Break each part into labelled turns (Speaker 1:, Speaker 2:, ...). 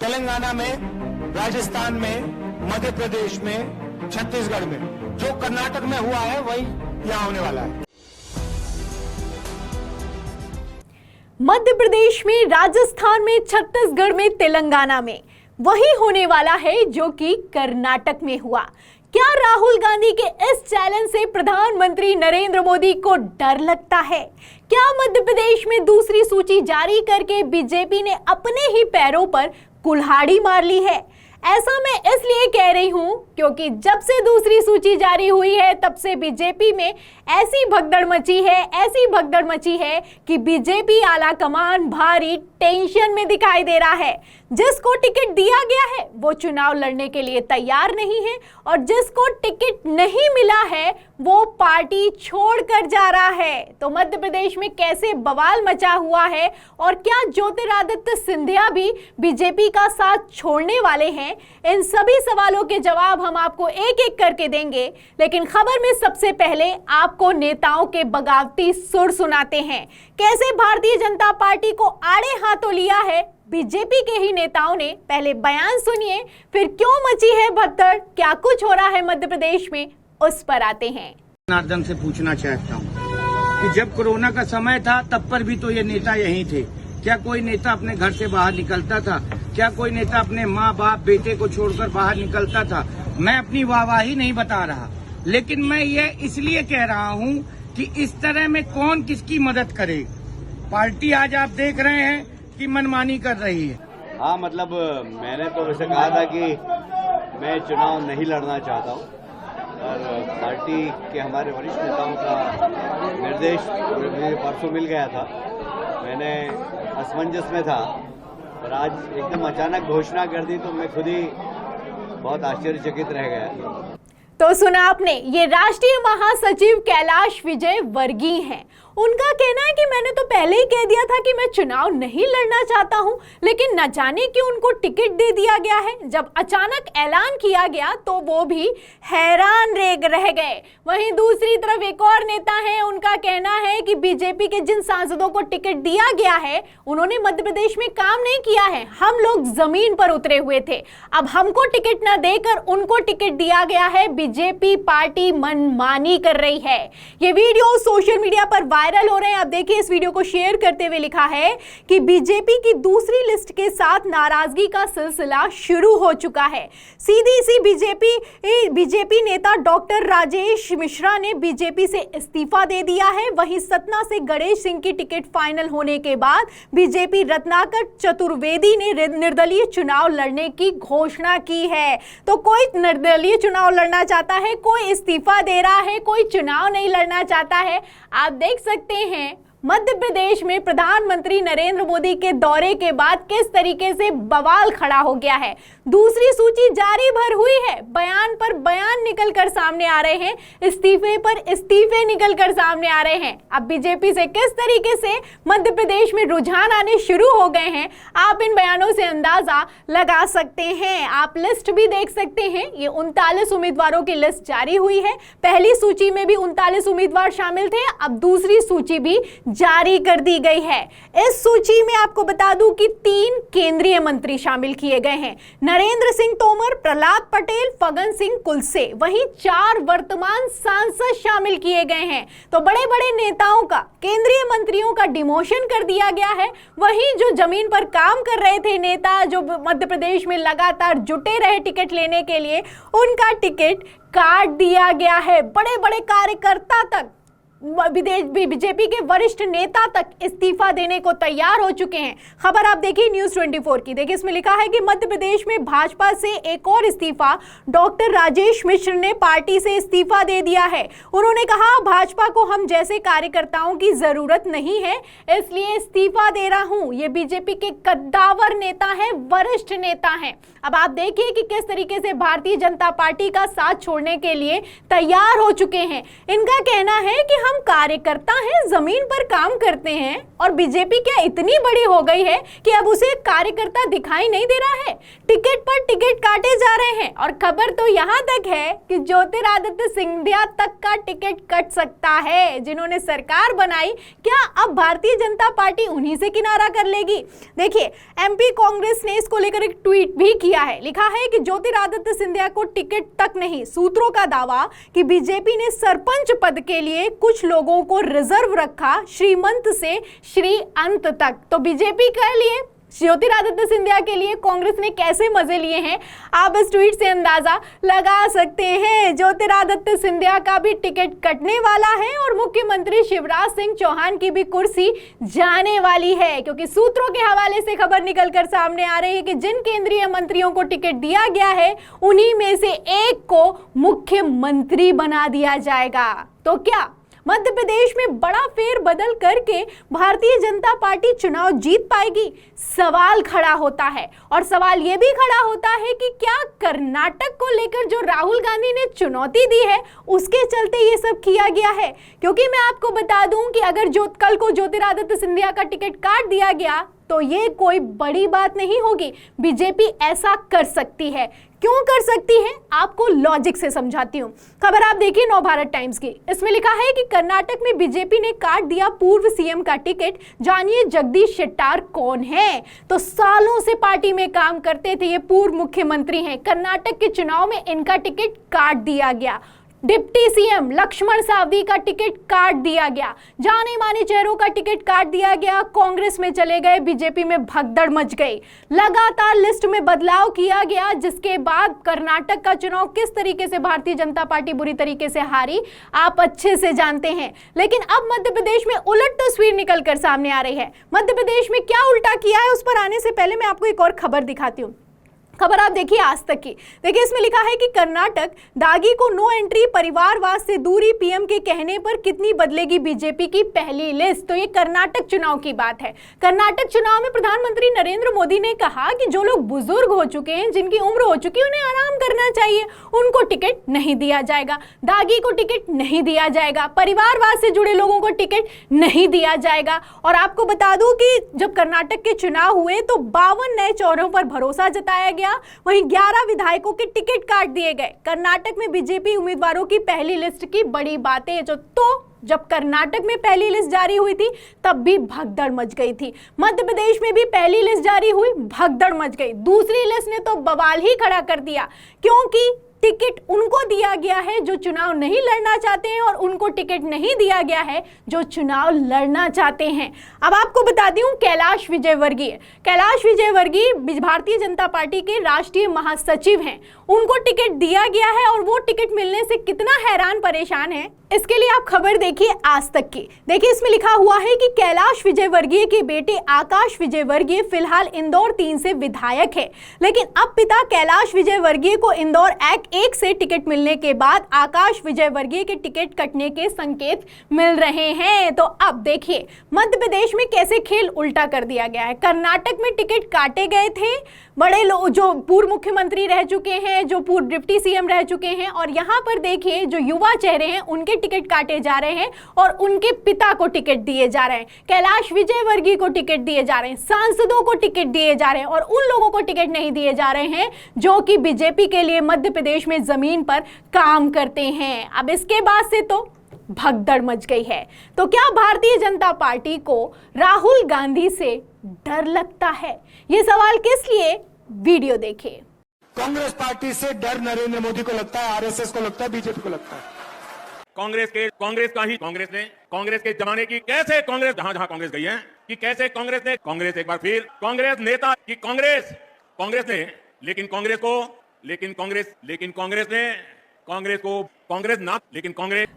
Speaker 1: तेलंगाना में, राजस्थान में, मध्य प्रदेश में, छत्तीसगढ़ में जो कर्नाटक में हुआ है वही यहां होने वाला है।
Speaker 2: मध्य प्रदेश में, राजस्थान में, छत्तीसगढ़ में, तेलंगाना में वही होने वाला है जो कि कर्नाटक में हुआ। क्या राहुल गांधी के इस चैलेंज से प्रधानमंत्री नरेंद्र मोदी को डर लगता है? क्या मध्य प्रदेश में दूसरी सूची जारी करके बीजेपी ने अपने ही पैरों पर कुल्हाड़ी मार ली है? ऐसा मैं इसलिए कह रही हूं क्योंकि जब से दूसरी सूची जारी हुई है तब से बीजेपी में ऐसी भगदड़ मची है कि बीजेपी आला कमान भारी टेंशन में दिखाई दे रहा है। जिसको टिकट दिया गया है वो चुनाव लड़ने के लिए तैयार नहीं है और जिसको टिकट नहीं मिला है वो पार्टी छोड़कर जा रहा है। तो मध्य प्रदेश में कैसे बवाल मचा हुआ है और क्या ज्योतिरादित्य सिंधिया भी बीजेपी का साथ छोड़ने वाले हैं? इन सभी सवालों के जवाब हम आपको एक एक करके देंगे, लेकिन खबर में सबसे पहले आपको नेताओं के बगावती सुर सुनाते हैं। कैसे भारतीय जनता पार्टी को आड़े हाथों लिया है बीजेपी के ही नेताओं ने। पहले बयान सुनिए, फिर क्यों मची है भगदड़, क्या कुछ हो रहा है मध्य प्रदेश में, उस पर आते हैं।
Speaker 3: जनार्दन से पूछना चाहता हूँ कि जब कोरोना का समय था तब पर भी तो ये नेता यहीं थे। क्या कोई नेता अपने घर से बाहर निकलता था? क्या कोई नेता अपने माँ बाप बेटे को छोड़कर बाहर निकलता था? मैं अपनी वाहवाही नहीं बता रहा, लेकिन मैं ये इसलिए कह रहा हूँ कि इस तरह में कौन किसकी मदद करे। पार्टी आज आप देख रहे हैं कि मनमानी कर रही है।
Speaker 4: हाँ, मतलब मैंने तो वैसे कहा था कि मैं चुनाव नहीं लड़ना चाहता हूँ और पार्टी के हमारे वरिष्ठ नेताओं का निर्देश मुझे परसों मिल गया था। मैंने असमंजस में था और आज एकदम अचानक घोषणा कर दी तो मैं खुद ही बहुत आश्चर्यचकित रह गया।
Speaker 2: तो सुना आपने, ये राष्ट्रीय महासचिव कैलाश विजय वर्गीय हैं। उनका कहना है कि मैंने तो पहले ही कह दिया था कि मैं चुनाव नहीं लड़ना चाहता हूं, लेकिन न जाने क्यों उनको टिकट दे दिया गया है। जब अचानक ऐलान किया गया तो वो भी हैरान रह गए। वहीं दूसरी तरफ एक और नेता है, उनका कहना है कि बीजेपी के जिन सांसदों को टिकट दिया गया है उन्होंने मध्य प्रदेश में काम नहीं किया है, हम लोग जमीन पर उतरे हुए थे। अब हमको टिकट न देकर उनको टिकट दिया गया है, बीजेपी पार्टी मनमानी कर रही है। ये वीडियो सोशल मीडिया पर वायरल हो रहे हैं। आप देखिए, इस वीडियो को शेयर करते हुए लिखा है कि बीजेपी की दूसरी लिस्ट के साथ नाराजगी का सिलसिला शुरू हो चुका है। सीधी सी बीजेपी नेता डॉक्टर राजेश मिश्रा ने बीजेपी से इस्तीफा दे दिया है। वहीं सतना से गणेश सिंह की टिकट फाइनल होने के बाद बीजेपी रत्नाकर चतुर्वेदी ने निर्दलीय चुनाव लड़ने की घोषणा की है। तो कोई निर्दलीय चुनाव लड़ना चाहता है, कोई इस्तीफा दे रहा है, कोई चुनाव नहीं लड़ना चाहता है। आप देख सकते हैं मध्य प्रदेश में प्रधानमंत्री नरेंद्र मोदी के दौरे के बाद किस तरीके से बवाल खड़ा हो गया है। दूसरी सूची जारी भर हुई है, बयान पर बयान निकलकर सामने आ रहे हैं, इस्तीफे पर इस्तीफे निकलकर सामने आ रहे हैं। अब बीजेपी से किस तरीके से मध्य प्रदेश में रुझान आने शुरू हो गए हैं, आप इन बयानों से अंदाजा लगा सकते हैं। आप लिस्ट भी देख सकते हैं, ये 39 उम्मीदवारों की लिस्ट जारी हुई है। पहली सूची में भी 39 उम्मीदवार शामिल थे, अब दूसरी सूची भी जारी कर दी गई है। इस सूची में आपको बता दूं कि 3 केंद्रीय मंत्री शामिल किए गए हैं, नरेंद्र सिंह तोमर, प्रहलाद पटेल, फग्गन सिंह कुलसे। वहीं 4 वर्तमान सांसद शामिल किए गए हैं। तो बड़े बड़े नेताओं का, केंद्रीय मंत्रियों का डिमोशन कर दिया गया है। वहीं जो जमीन पर काम कर रहे थे नेता, जो मध्य प्रदेश में लगातार जुटे रहे टिकट लेने के लिए, उनका टिकट काट दिया गया है। बड़े बड़े कार्यकर्ता तक, बीजेपी के वरिष्ठ नेता तक इस्तीफा देने को तैयार हो चुके हैं। खबर आप देखिए न्यूज़ 24 की। देखिए, इसमें लिखा है कि मध्य प्रदेश में भाजपा से एक और इस्तीफा, डॉक्टर राजेश मिश्र ने पार्टी से इस्तीफा दे दिया है। उन्होंने कहा, भाजपा को हम जैसे कार्यकर्ताओं की जरूरत नहीं है, इसलिए इस्तीफा दे रहा हूं। ये बीजेपी के कद्दावर नेता हैं, वरिष्ठ नेता हैं। अब आप देखिए कि किस तरीके से भारतीय जनता पार्टी का साथ छोड़ने के लिए तैयार हो चुके हैं। इनका कहना है कि हम कार्यकर्ता हैं, जमीन पर काम करते हैं। और बीजेपी क्या इतनी बड़ी हो गई है कि अब उसे कार्यकर्ता दिखाई नहीं दे रहा है? टिकट पर टिकट काटे जा रहे हैं और खबर तो यहां तक है कि ज्योतिरादित्य सिंधिया तक का टिकट कट सकता है। जिन्होंने सरकार बनाई, क्या अब भारतीय जनता पार्टी उन्हीं से किनारा कर लेगी? देखिए, एमपी कांग्रेस ने इसको लेकर एक ट्वीट भी किया है। लिखा है कि ज्योतिरादित्य सिंधिया को टिकट तक नहीं। सूत्रों का दावा कि बीजेपी ने सरपंच पद के लिए कुछ लोगों को रिजर्व रखा, श्रीमंत से श्री अंत तक। तो बीजेपी के लिए, ज्योतिरादित्य सिंधिया के लिए कांग्रेस ने कैसे मजे लिए हैं, आप इस ट्वीट से अंदाजा लगा सकते हैं। ज्योतिरादित्य सिंधिया का भी टिकट कटने वाला है और मुख्यमंत्री शिवराज सिंह चौहान की भी कुर्सी जाने वाली है, क्योंकि सूत्रों के हवाले से खबर निकलकर सामने आ रही है कि जिन केंद्रीय मंत्रियों को टिकट दिया गया है, उन्हीं में से एक को मुख्यमंत्री बना दिया जाएगा। तो क्या मध्य प्रदेश में बड़ा फेरबदल करके भारतीय जनता पार्टी चुनाव जीत पाएगी? सवाल खड़ा होता है। और सवाल यह भी खड़ा होता है कि क्या कर्नाटक को लेकर जो राहुल गांधी ने चुनौती दी है, उसके चलते ये सब किया गया है? क्योंकि मैं आपको बता दूं कि अगर कल को ज्योतिरादित्य सिंधिया का टिकट काट दिया गया तो ये कोई बड़ी बात नहीं होगी। बीजेपी ऐसा कर सकती है। क्यों कर सकती है, आपको लॉजिक से समझाती हूं। खबर आप देखिए नवभारत टाइम्स की। इसमें लिखा है कि कर्नाटक में बीजेपी ने काट दिया पूर्व सीएम का टिकट। जानिए जगदीश शेट्टार कौन है? तो सालों से पार्टी में काम करते थे, ये पूर्व मुख्यमंत्री हैं। कर्नाटक के चुनाव में इनका टिकट काट दिया गया। डिप्टी सीएम लक्ष्मण सावदी का टिकट काट दिया गया। जाने माने चेहरों का टिकट काट दिया गया। कांग्रेस में चले गए, बीजेपी में भगदड़ मच गई। लगातार लिस्ट में बदलाव किया गया, जिसके बाद कर्नाटक का चुनाव किस तरीके से भारतीय जनता पार्टी बुरी तरीके से हारी, आप अच्छे से जानते हैं। लेकिन अब मध्य प्रदेश में उलट तस्वीर निकलकर सामने आ रही है। मध्य प्रदेश में क्या उल्टा किया है, उस पर आने से पहले मैं आपको एक और खबर दिखाती हूँ। खबर आप देखिए आज तक की। देखिए, इसमें लिखा है कि कर्नाटक दागी को नो एंट्री, परिवारवाद से दूरी, पीएम के कहने पर कितनी बदलेगी बीजेपी की पहली लिस्ट। तो ये कर्नाटक चुनाव की बात है। कर्नाटक चुनाव में प्रधानमंत्री नरेंद्र मोदी ने कहा कि जो लोग बुजुर्ग हो चुके हैं, जिनकी उम्र हो चुकी है, उन्हें आराम करना चाहिए, उनको टिकट नहीं दिया जाएगा। दागी को टिकट नहीं दिया जाएगा। परिवारवाद से जुड़े लोगों को टिकट नहीं दिया जाएगा। और आपको बता दूं कि जब कर्नाटक के चुनाव हुए तो 52 नए चेहरों पर भरोसा जताया गया, वहीं 11 विधायकों के टिकट काट दिए गए। कर्नाटक में बीजेपी उम्मीदवारों की पहली लिस्ट की बड़ी बातें जब कर्नाटक में पहली लिस्ट जारी हुई थी तब भी भगदड़ मच गई थी। मध्य प्रदेश में भी पहली लिस्ट जारी हुई, भगदड़ मच गई। दूसरी लिस्ट ने तो बवाल ही खड़ा कर दिया, क्योंकि टिकट उनको दिया गया है जो चुनाव नहीं लड़ना चाहते हैं और उनको टिकट नहीं दिया गया है जो चुनाव लड़ना चाहते हैं। अब आपको बता दूं, कैलाश विजयवर्गीय भारतीय जनता पार्टी के राष्ट्रीय महासचिव हैं। उनको टिकट दिया गया है और वो टिकट मिलने से कितना हैरान परेशान है, इसके लिए आप खबर देखिए आज तक की। देखिए, इसमें लिखा हुआ है कि कैलाश विजयवर्गीय के बेटे आकाश विजयवर्गीय फिलहाल इंदौर 3 से विधायक है, लेकिन अब पिता कैलाश विजयवर्गीय को इंदौर एक्ट 1 से टिकट मिलने के बाद आकाश विजयवर्गीय के टिकट कटने के संकेत मिल रहे हैं। तो अब देखिए मध्य प्रदेश में कैसे खेल उल्टा कर दिया गया है। कर्नाटक में टिकट काटे गए थे, बड़े लोग जो पूर्व मुख्यमंत्री रह चुके हैं, जो पूर्व डिप्टी सीएम रह चुके हैं, और यहाँ पर देखिए जो युवा चेहरे हैं उनके टिकट काटे जा रहे हैं और उनके पिता को टिकट दिए जा रहे हैं। कैलाश विजयवर्गीय को टिकट दिए जा रहे हैं, सांसदों को टिकट दिए जा रहे हैं, और उन लोगों को टिकट नहीं दिए जा रहे हैं जो कि बीजेपी के लिए मध्य प्रदेश में जमीन पर काम करते हैं। अब इसके बाद से तो भगदड़ मच गई है। तो क्या भारतीय जनता पार्टी को राहुल गांधी से डर लगता है? ये सवाल किस लिए, वीडियो देखिए।
Speaker 1: कांग्रेस पार्टी से डर नरेंद्र मोदी को लगता है, आरएसएस को लगता है, बीजेपी को लगता है।
Speaker 5: कांग्रेस के जमाने की कैसे कांग्रेस जहां कांग्रेस गई है कि कैसे कांग्रेस एक बार फिर कांग्रेस नेता की कांग्रेस ने लेकिन कांग्रेस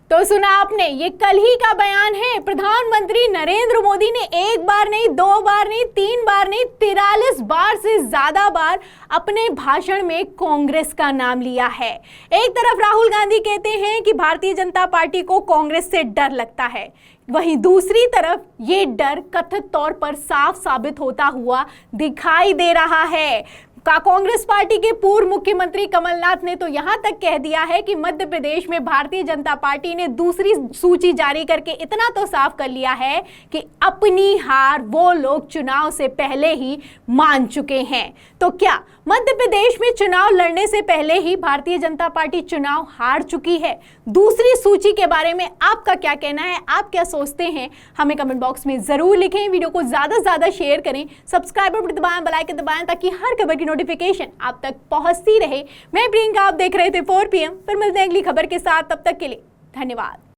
Speaker 2: तो सुना आपने, ये कल ही का बयान है। प्रधानमंत्री नरेंद्र मोदी ने एक बार नहीं, 2 बार नहीं, 3 बार नहीं, 43 बार से ज्यादा बार अपने भाषण में कांग्रेस का नाम लिया है। एक तरफ राहुल गांधी कहते हैं कि भारतीय जनता पार्टी को कांग्रेस से डर लगता है, वहीं दूसरी तरफ ये डर कथित तौर पर साफ साबित होता हुआ दिखाई दे रहा है। कांग्रेस पार्टी के पूर्व मुख्यमंत्री कमलनाथ ने तो यहां तक कह दिया है कि मध्य प्रदेश में भारतीय जनता पार्टी ने दूसरी सूची जारी करके इतना तो साफ कर लिया है कि अपनी हार वो लोग चुनाव से पहले ही मान चुके हैं। तो क्या मध्य प्रदेश में चुनाव लड़ने से पहले ही भारतीय जनता पार्टी चुनाव हार चुकी है? दूसरी सूची के बारे में आपका क्या कहना है, आप क्या सोचते हैं, हमें कमेंट बॉक्स में जरूर लिखें। वीडियो को ज्यादा से ज्यादा शेयर करें, सब्सक्राइब बटन दबाएं, बेल आइकन दबाएं ताकि हर खबर की नोटिफिकेशन आप तक पहुंचती रहे। मैं प्रियंका, आप देख रहे थे 4 PM। फिर मिलते हैं अगली खबर के साथ, तब तक के लिए धन्यवाद।